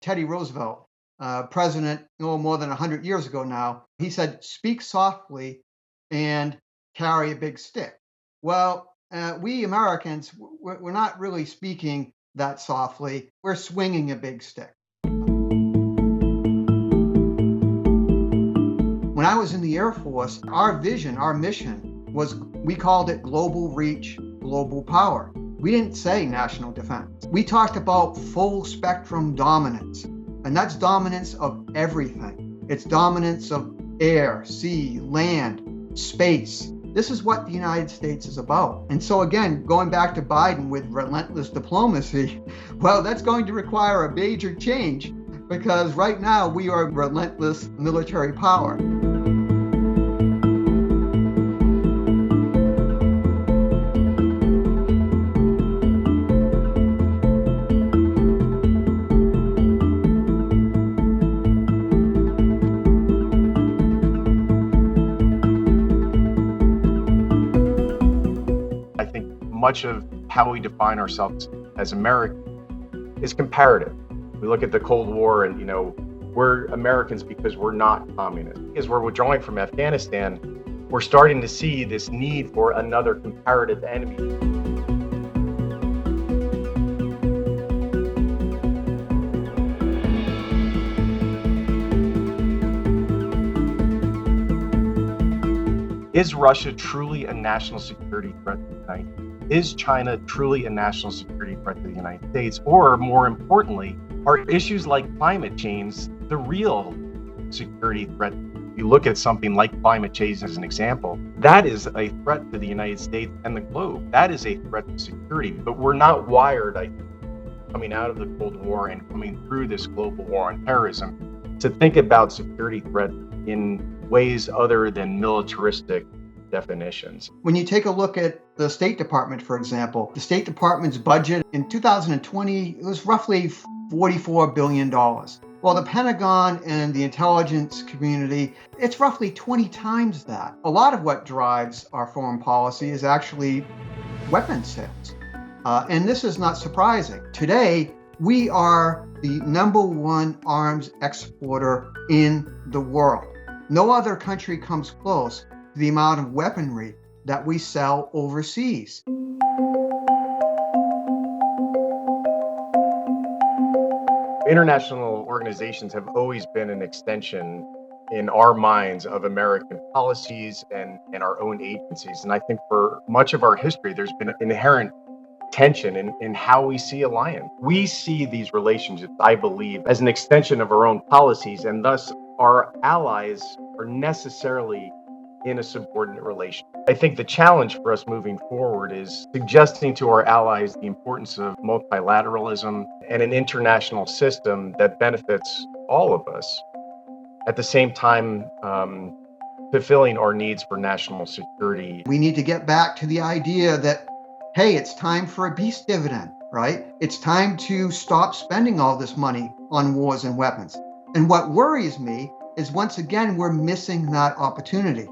Teddy Roosevelt, president, more than 100 years ago now, he said, speak softly and carry a big stick. Well, we Americans, we're not really speaking that softly. We're swinging a big stick. When I was in the Air Force, our vision, our mission was, we called it global reach, global power. We didn't say national defense. We talked about full spectrum dominance, and that's dominance of everything. It's dominance of air, sea, land, space. This is what the United States is about. And so again, going back to Biden with relentless diplomacy, well, that's going to require a major change because right now we are relentless military power. Much of how we define ourselves as Americans is comparative. We look at the Cold War and, we're Americans because we're not communists. Because we're withdrawing from Afghanistan, we're starting to see this need for another comparative enemy. Is Russia truly a national security threat to the United States? Is China truly a national security threat to the United States? Or more importantly, are issues like climate change the real security threat? You look at something like climate change as an example, that is a threat to the United States and the globe. That is a threat to security, but we're not wired, I think, coming out of the Cold War and coming through this global war on terrorism to think about security threat in ways other than militaristic definitions. When you take a look at the State Department, for example, the State Department's budget in 2020 it was roughly $44 billion. Well, the Pentagon and the intelligence community, it's roughly 20 times that. A lot of what drives our foreign policy is actually weapons sales. And this is not surprising. Today, we are the #1 arms exporter in the world. No other country comes close to the amount of weaponry that we sell overseas. International organizations have always been an extension in our minds of American policies and our own agencies. And I think for much of our history, there's been an inherent tension in how we see alliance. We see these relationships, I believe, as an extension of our own policies, and thus our allies are necessarily in a subordinate relation. I think the challenge for us moving forward is suggesting to our allies the importance of multilateralism and an international system that benefits all of us, at the same time fulfilling our needs for national security. We need to get back to the idea that, hey, it's time for a peace dividend, right? It's time to stop spending all this money on wars and weapons. And what worries me is once again, we're missing that opportunity.